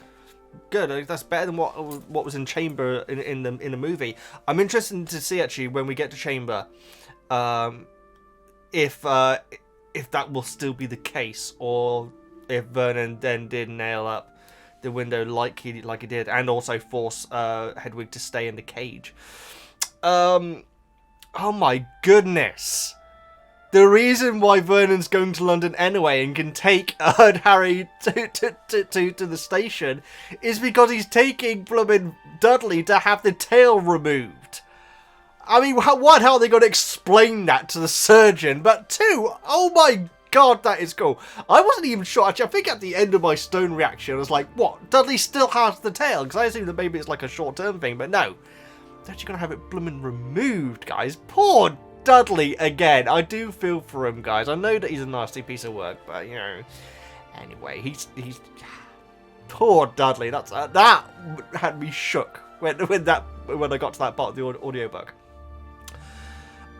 good. That's better than what was in Chamber in the movie. I'm interested to see actually when we get to Chamber, if that will still be the case, or if Vernon then did nail up the window like he did, and also force Hedwig to stay in the cage. Oh my goodness. The reason why Vernon's going to London anyway and can take Harry to the station is because he's taking blooming Dudley to have the tail removed. I mean, how are they going to explain that to the surgeon? But two, oh my god, that is cool. I wasn't even sure. Actually, I think at the end of my stone reaction, I was like, what? Dudley still has the tail? Because I assumed that maybe it's like a short-term thing, but no. They're actually going to have it blooming removed, guys. Poor Dudley again. I do feel for him, guys. I know that he's a nasty piece of work, but you know. Anyway, he's poor Dudley. That had me shook when I got to that part of the audiobook.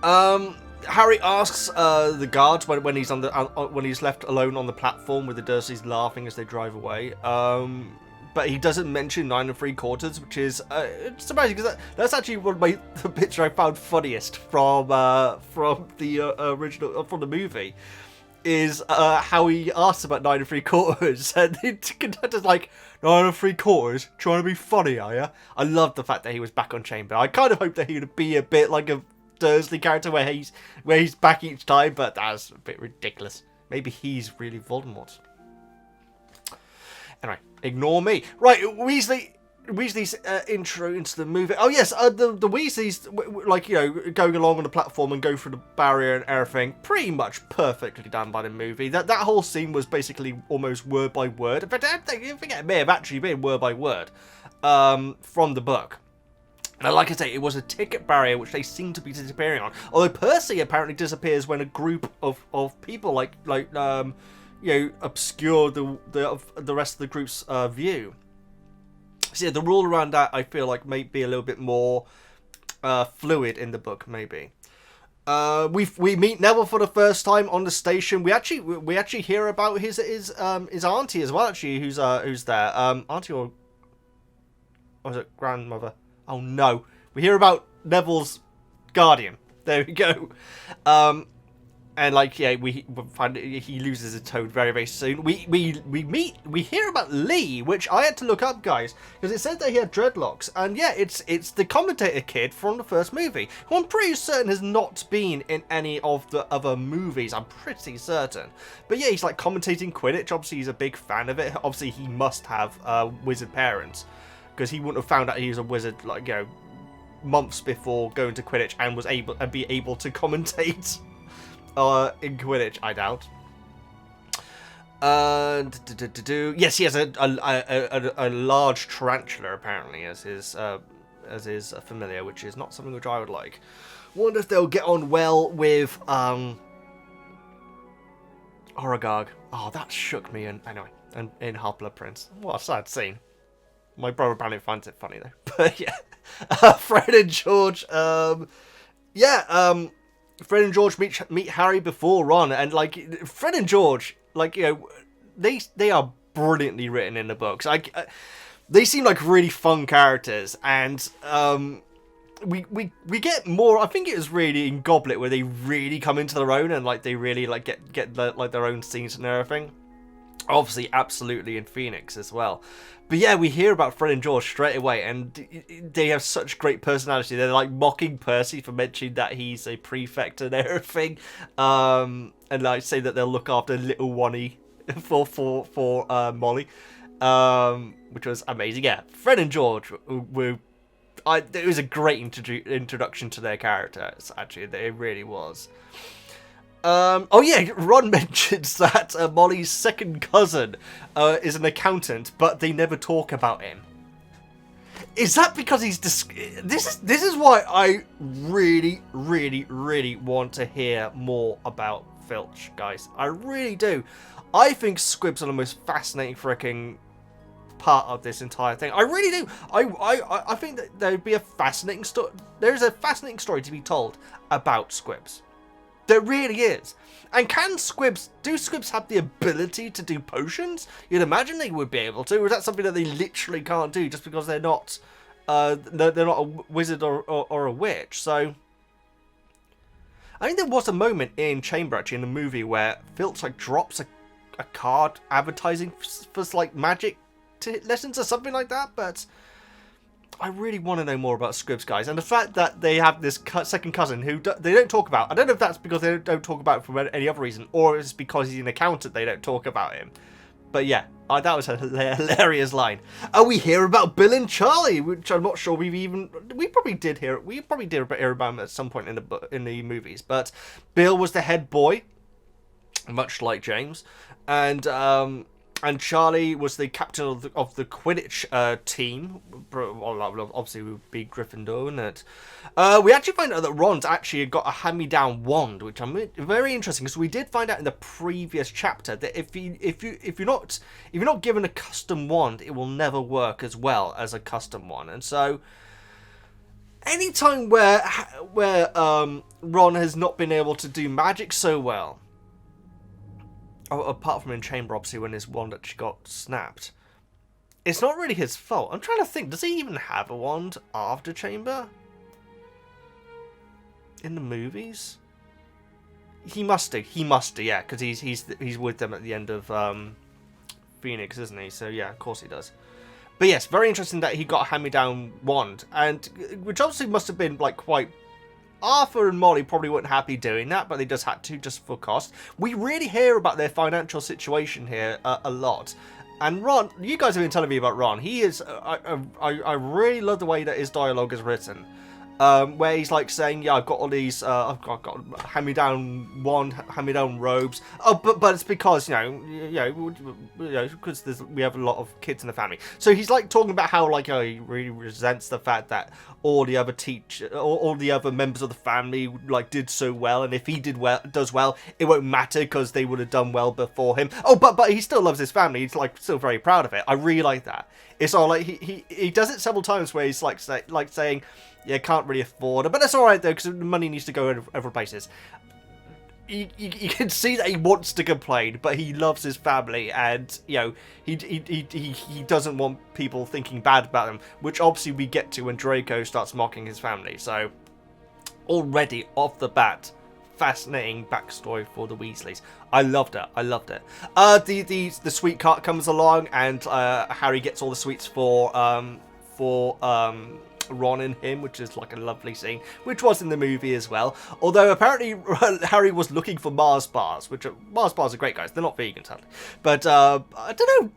Harry asks the guards when he's when he's left alone on the platform with the Dursleys laughing as they drive away. But he doesn't mention 9 3/4, which is surprising because that's actually one of the bits I found funniest from the original from the movie. Is how he asks about 9 3/4, and the conductor's like, 9 3/4, trying to be funny, are you? I love the fact that he was back on Chamber. I kind of hoped that he would be a bit like a Dursley character where he's back each time, but that's a bit ridiculous. Maybe he's really Voldemort. Anyway, ignore me. Right, Weasley's intro into the movie. Oh yes, the Weasleys, like, you know, going along on the platform and go through the barrier and everything, pretty much perfectly done by the movie. That whole scene was basically almost word by word. In fact, I think it may have actually been word by word from the book. Now, like I say, it was a ticket barrier which they seem to be disappearing on. Although Percy apparently disappears when a group of people you know, obscure the rest of the group's view. So yeah, the rule around that I feel like may be a little bit more fluid in the book, maybe. We meet Neville for the first time on the station. We actually hear about his auntie as well. Actually, who's there? Auntie or was it grandmother? Oh no, we hear about Neville's guardian. There we go. And like, yeah, we find he loses a toad very, very soon. We hear about Lee, which I had to look up, guys, because it said that he had dreadlocks. And yeah, it's the commentator kid from the first movie, who I'm pretty certain has not been in any of the other movies. I'm pretty certain. But yeah, he's like commentating Quidditch. Obviously, he's a big fan of it. Obviously, he must have wizard parents, because he wouldn't have found out he was a wizard, like, you know, months before going to Quidditch and was be able to commentate. In Quidditch, I doubt. Yes, he has a large tarantula apparently as his familiar, which is not something which I would like. Wonder if they'll get on well with Aragog. Oh, that shook me. And anyway, and in Half-Blood Prince. What a sad scene. My brother apparently finds it funny though. But yeah, Fred and George. Fred and George meet Harry before Ron, and like Fred and George, like, you know, they are brilliantly written in the books. They seem like really fun characters, and we get more. I think it was really in Goblet where they really come into their own, and like they really like get like their own scenes and everything. Obviously, absolutely in Phoenix as well. But yeah, we hear about Fred and George straight away, and they have such great personality. They're like mocking Percy for mentioning that he's a prefect and everything, and like say that they'll look after little Wonnie for Molly, which was amazing. Yeah, Fred and George were. It was a great introduction to their characters. Actually, it really was. Oh yeah, Ron mentions that Molly's second cousin is an accountant, but they never talk about him. Is that because he's this is why I really want to hear more about Filch, guys. I really do. I think Squibs are the most fascinating freaking part of this entire thing. I really do. I think that there'd be a fascinating story. There's a fascinating story to be told about Squibs. There really is. And do Squibs have the ability to do potions? You'd imagine they would be able to. Or is that something that they literally can't do just because they're not a wizard or a witch? So I think there was a moment in Chamber, actually, in the movie, where Filch like drops a card advertising for like magic lessons or something like that, but I really want to know more about Squibs, guys. And the fact that they have this second cousin who they don't talk about. I don't know if that's because they don't talk about it for any other reason, or it's because he's an accountant they don't talk about him. But yeah, that was a hilarious line. We hear about Bill and Charlie, which I'm not sure we probably did hear about him at some point in the movies. But Bill was the head boy, much like James, and Charlie was the captain of the Quidditch team. Well, obviously, we would be Gryffindor, and we actually find out that Ron's actually got a hand-me-down wand, which I'm very interesting, because we did find out in the previous chapter that if you're not given a custom wand, it will never work as well as a custom one. And so, anytime where Ron has not been able to do magic so well, apart from in Chamber, obviously, when his wand actually got snapped, it's not really his fault. I'm trying to think, does he even have a wand after Chamber? In the movies? He must do, yeah, because he's with them at the end of Phoenix, isn't he? So yeah, of course he does. But yes, very interesting that he got a hand-me-down wand, and which obviously must have been like quite. Arthur and Molly probably weren't happy doing that, but they just had to, just for cost. We really hear about their financial situation here a lot. And Ron, you guys have been telling me about Ron. He is, I really love the way that his dialogue is written. Where he's like saying, yeah, I've got all these, I've got hand-me-down wand, hand-me-down robes. Oh, but it's because, because we have a lot of kids in the family. So he's like talking about how like he really resents the fact that all the other all the other members of the family like did so well, and if he does well, it won't matter because they would have done well before him. Oh, but he still loves his family. He's like still very proud of it. I really like that. It's all like he does it several times where he's like saying, yeah, can't really afford it, but that's all right though because the money needs to go other places. You can see that he wants to complain, but he loves his family, and he doesn't want people thinking bad about him, which obviously we get to when Draco starts mocking his family. So already off the bat, fascinating backstory for the Weasleys. I loved it. The sweet cart comes along, and Harry gets all the sweets for Ron and him, which is like a lovely scene, which was in the movie as well. Although apparently Harry was looking for Mars bars, which Mars bars are great, guys. They're not vegan, sadly. But I don't know.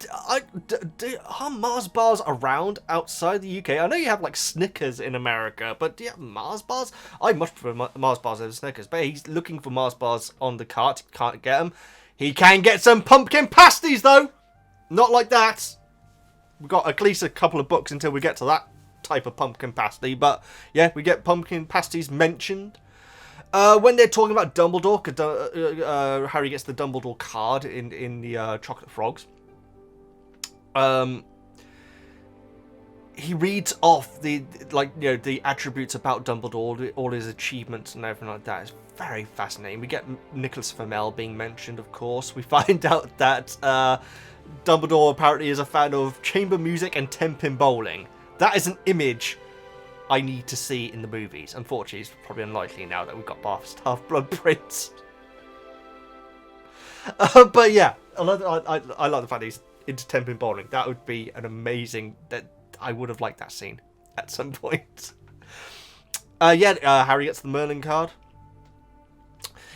Are Mars bars around outside the UK? I know you have like Snickers in America, but do you have Mars bars? I much prefer Mars bars over Snickers. But he's looking for Mars bars on the cart. He can't get them. He can get some pumpkin pasties though. Not like that. We've got at least a couple of books until we get to that type of pumpkin pasty, but yeah, we get pumpkin pasties mentioned. When they're talking about Dumbledore, 'cause, Harry gets the Dumbledore card in the Chocolate Frogs. He reads off the attributes about Dumbledore, all his achievements and everything like that. It's very fascinating. We get Nicholas Flamel being mentioned, of course. We find out that Dumbledore apparently is a fan of chamber music and 10-pin bowling. That is an image I need to see in the movies. Unfortunately, it's probably unlikely now that we've got Bath's Half-Blood Prince. But yeah, I like the fact that he's into 10-pin bowling. That would be an amazing... I would have liked that scene at some point. Harry gets the Merlin card.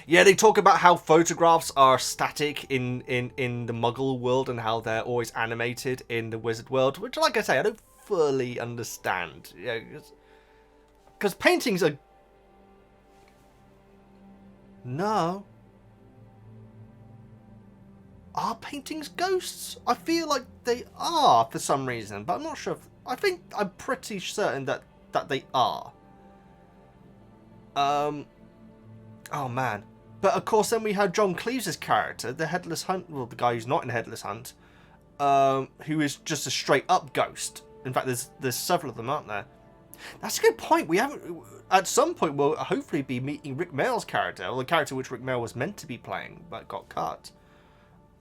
Yeah, they talk about how photographs are static in the Muggle world and how they're always animated in the Wizard world, which, like I say, I don't fully understand. Because paintings are... No. Are paintings ghosts? I feel like they are for some reason, but I'm not sure. I'm pretty certain that they are. Oh man. But of course then we had John Cleese's character, the Headless Hunt, well, the guy who's not in Headless Hunt, who is just a straight up ghost. In fact, there's several of them, aren't there? That's a good point. We haven't... At some point, we'll hopefully be meeting Rick Mayall's character, or the character which Rick Mayall was meant to be playing, but got cut.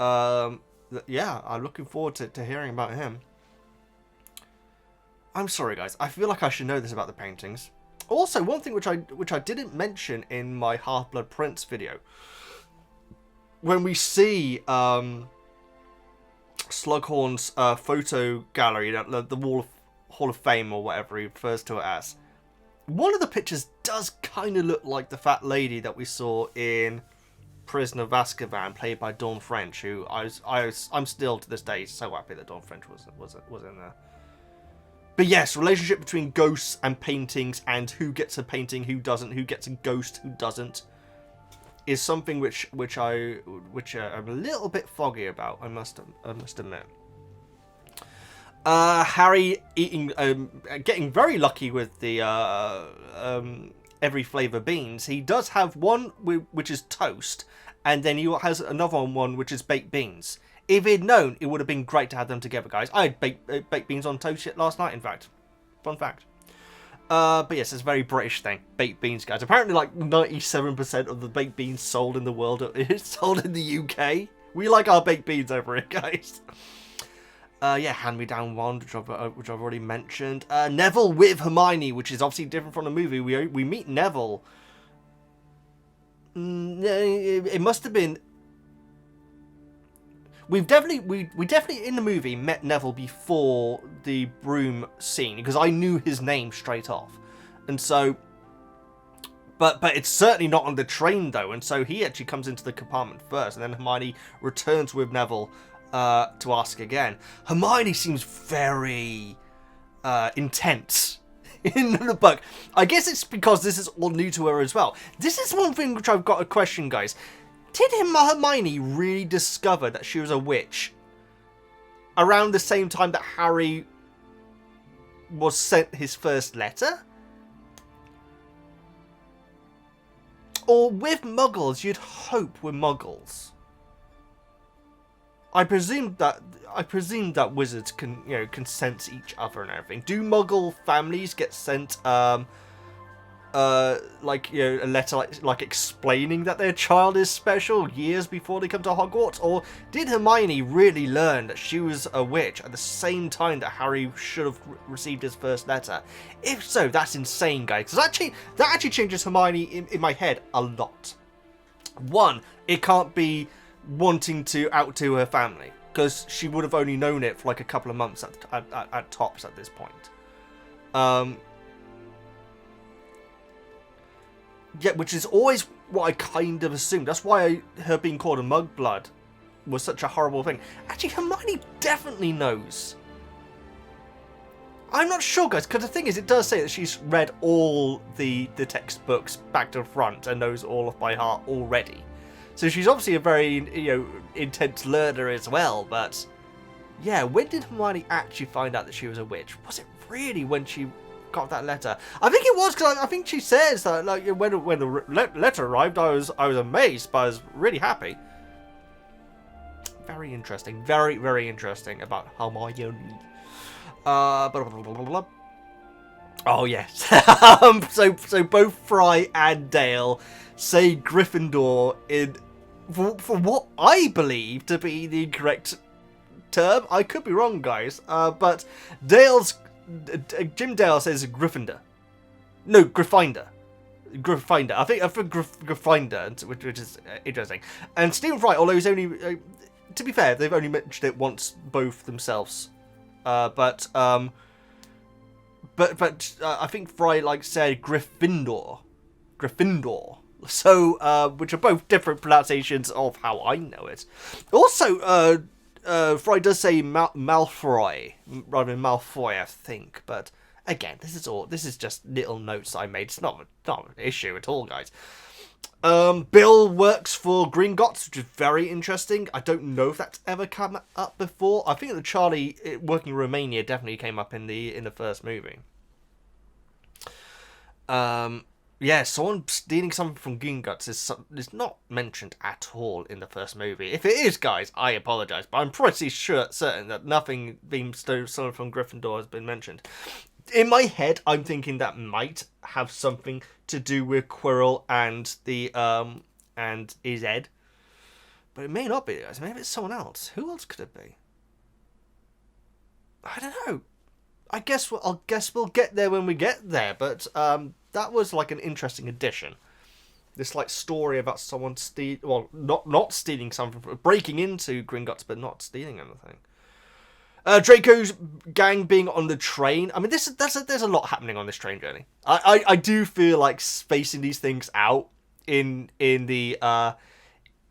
Yeah, I'm looking forward to hearing about him. I'm sorry, guys. I feel like I should know this about the paintings. Also, one thing which I didn't mention in my Half-Blood Prince video, when we see Slughorn's photo gallery, the Wall of Hall of Fame or whatever he refers to it as, one of the pictures does kind of look like the fat lady that we saw in Prisoner of Azkaban, played by Dawn French, who I'm still to this day so happy that Dawn French was in there. But yes, relationship between ghosts and paintings, and who gets a painting, who doesn't, who gets a ghost, who doesn't, is something which I'm a little bit foggy about. I must admit. Harry getting very lucky with the every flavour beans. He does have one which is toast, and then he has another one which is baked beans. If he'd known, it would have been great to have them together, guys. I had baked beans on toast last night, in fact. Fun fact. But yes, it's a very British thing. Baked beans, guys. Apparently, like 97% of the baked beans sold in the world is sold in the UK. We like our baked beans over here, guys. Hand-me-down wand, which I've already mentioned. Neville with Hermione, which is obviously different from the movie. We meet Neville. It must have been... We definitely in the movie met Neville before the broom scene, because I knew his name straight off, and so, but it's certainly not on the train though, and so he actually comes into the compartment first, and then Hermione returns with Neville to ask again. Hermione seems very intense in the book. I guess it's because this is all new to her as well. This is one thing which I've got a question, guys. Did Hermione really discover that she was a witch around the same time that Harry was sent his first letter? Or with Muggles, you'd hope with Muggles. I presume that wizards can sense each other and everything. Do Muggle families get sent a letter like explaining that their child is special years before they come to Hogwarts? Or did Hermione really learn that she was a witch at the same time that Harry should have received his first letter? If so, that's insane, guys, because that actually changes Hermione in my head a lot. One, it can't be wanting to out to her family, because she would have only known it for like a couple of months at tops at this point. Yeah, which is always what I kind of assumed. That's why her being called a Muggblood was such a horrible thing. Actually, Hermione definitely knows. I'm not sure, guys, because the thing is, it does say that she's read all the textbooks back to front and knows all of by heart already. So she's obviously a very, intense learner as well. But yeah, when did Hermione actually find out that she was a witch? Was it really when she got that letter. I think it was because I think she says that like when the letter arrived, I was amazed, but I was really happy. Very interesting, very interesting about Hermione. Blah, blah, blah, blah, blah. Oh yes. So both Fry and Dale say Gryffindor in for what I believe to be the correct term. I could be wrong, guys. But Jim Dale says Gryffindor. No, Gryffindor. Gryffindor. I think Gryffindor, which is interesting. And Stephen Fry, although he's only, to be fair, they've only mentioned it once, both themselves. But I think Fry said Gryffindor. So, which are both different pronunciations of how I know it. Also, Fry does say Malfoy rather than Malfoy, I think. But again, this is just little notes I made. It's not an issue at all, guys. Bill works for Gringotts, which is very interesting. I don't know if that's ever come up before. I think the Charlie working in Romania definitely came up in the first movie. Yeah, someone stealing something from Gringotts is not mentioned at all in the first movie. If it is, guys, I apologise, but I'm pretty certain that nothing being stolen from Gryffindor has been mentioned. In my head, I'm thinking that might have something to do with Quirrell and the and Ized, but it may not be, guys. Maybe it's someone else. Who else could it be? I don't know. I guess we'll get there when we get there. But that was like an interesting addition. This story about someone not stealing something, breaking into Gringotts, but not stealing anything. Draco's gang being on the train. I mean, there's a lot happening on this train journey. I do feel like spacing these things out in the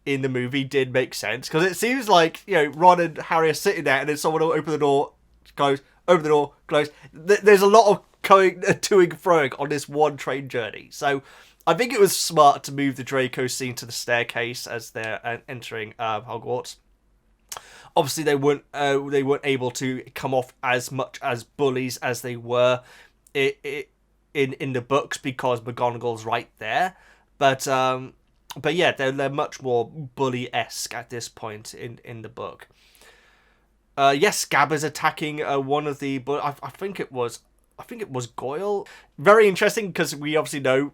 movie did make sense, because it seems like Ron and Harry are sitting there, and then someone will open the door, close, open the door, close. There's a lot of going to and froing on this one train journey. So I think it was smart to move the Draco scene to the staircase as they're entering Hogwarts. Obviously, they weren't able to come off as much as bullies as they were in the books, because McGonagall's right there. But yeah, they're much more bully-esque at this point in the book. Yes, Scabbers attacking one of the, but I think it was Goyle. Very interesting, because we obviously know.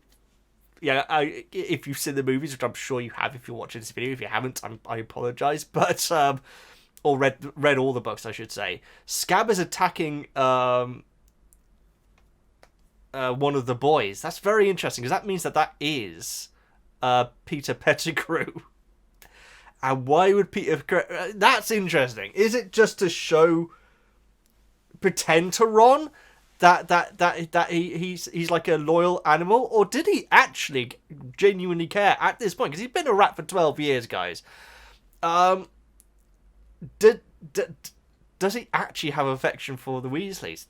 Yeah, if you've seen the movies, which I'm sure you have if you're watching this video. If you haven't, I apologise. But or read all the books, I should say. Scabbers attacking one of the boys. That's very interesting, because that means that is Peter Pettigrew. And why would Peter... That's interesting. Is it just to pretend to Ron that he's like a loyal animal? Or did he actually genuinely care at this point? Because he's been a rat for 12 years, guys. Does he actually have affection for the Weasleys?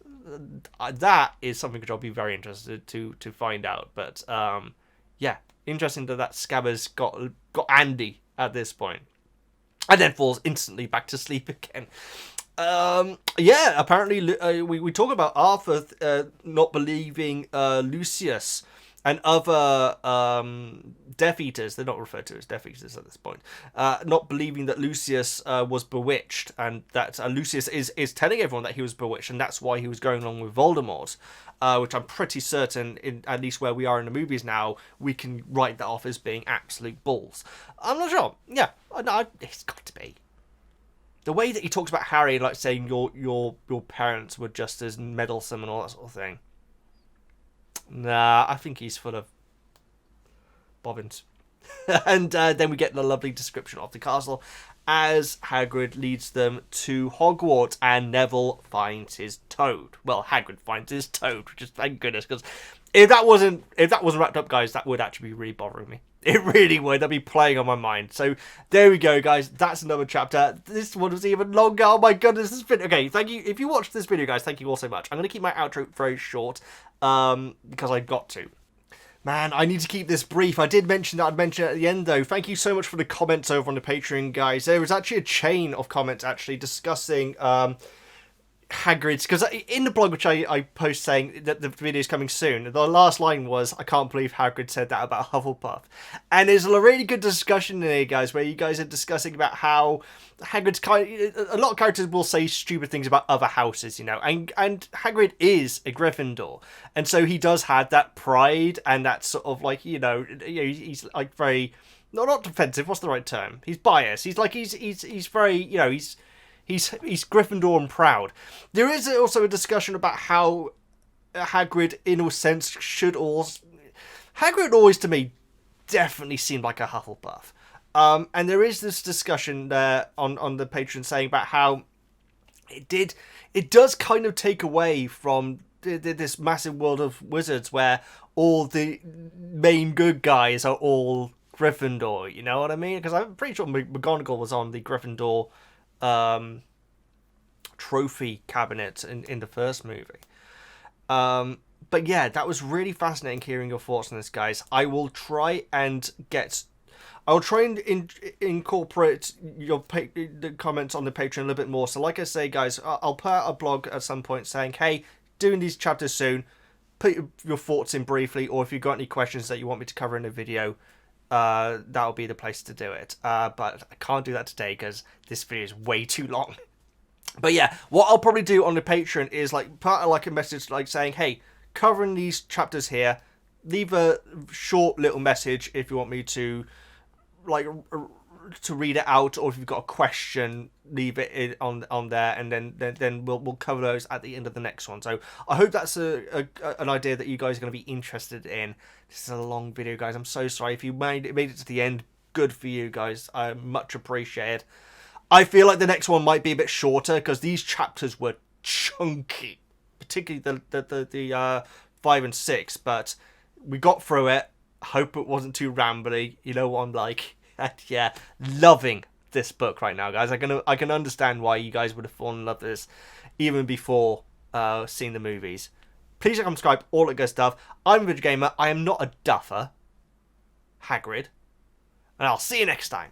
That is something which I'll be very interested to find out. But yeah, interesting that Scabbers got Andy at this point, and then falls instantly back to sleep again. Yeah, apparently we talk about Arthur not believing Lucius and other Death Eaters. They're not referred to as Death Eaters at this point. Not believing that Lucius was bewitched, and that Lucius is telling everyone that he was bewitched, and that's why he was going along with Voldemort. Which I'm pretty certain, at least where we are in the movies now, we can write that off as being absolute balls. I'm not sure. Yeah, it's got to be. The way that he talks about Harry, saying your parents were just as meddlesome and all that sort of thing. Nah, I think he's full of bobbins. And then we get the lovely description of the castle as Hagrid leads them to Hogwarts, and Neville finds his toad. Well, Hagrid finds his toad, which is thank goodness, because if that wasn't wrapped up, guys, that would actually be really bothering me. It really would. That'd be playing on my mind. So there we go, guys. That's another chapter. This one was even longer. Oh my goodness, this has been okay. Thank you. If you watched this video, guys, thank you all so much. I'm going to keep my outro very short because I got to. Man, I need to keep this brief. I did mention that I'd mention it at the end, though. Thank you so much for the comments over on the Patreon, guys. There was actually a chain of comments, actually, discussing Hagrid's, because in the blog which I post saying that the video is coming soon, the last line was, I can't believe Hagrid said that about Hufflepuff. And there's a really good discussion in here, guys, where you guys are discussing about how Hagrid's a lot of characters will say stupid things about other houses, you know, and Hagrid is a Gryffindor, and so he does have that pride and that sort of like, you know he's like very, not defensive, what's the right term, he's biased, he's like he's very, you know, he's Gryffindor and proud. There is also a discussion about how Hagrid, in a sense, Hagrid always, to me, definitely seemed like a Hufflepuff. And there is this discussion there on the Patreon saying about how it does kind of take away from this massive world of wizards where all the main good guys are all Gryffindor, you know what I mean? Because I'm pretty sure McGonagall was on the Gryffindor trophy cabinet in the first movie. But yeah, that was really fascinating hearing your thoughts on this, guys. I will try and incorporate the comments on the Patreon a little bit more. So like I say, guys, I'll put out a blog at some point saying, hey, doing these chapters soon, put your thoughts in briefly, or if you've got any questions that you want me to cover in a video, that'll be the place to do it. But I can't do that today because this video is way too long. But yeah, what I'll probably do on the Patreon is like put out like a message like saying, hey, covering these chapters here, leave a short little message if you want me to like to read it out, or if you've got a question, leave it on there, and then we'll cover those at the end of the next one. So I hope that's an idea that you guys are going to be interested in. This is a long video, guys. I'm so sorry if you made it to the end. Good for you guys. I much appreciate. I feel like the next one might be a bit shorter because these chapters were chunky, particularly the 5 and 6. But we got through it. Hope it wasn't too rambly. You know what I'm like. And yeah, loving this book right now, guys. I can understand why you guys would have fallen in love with this even before seeing the movies. Please like, subscribe, all that good stuff. I'm VEGGIEKNIGHTS. I am not a duffer. Hagrid. And I'll see you next time.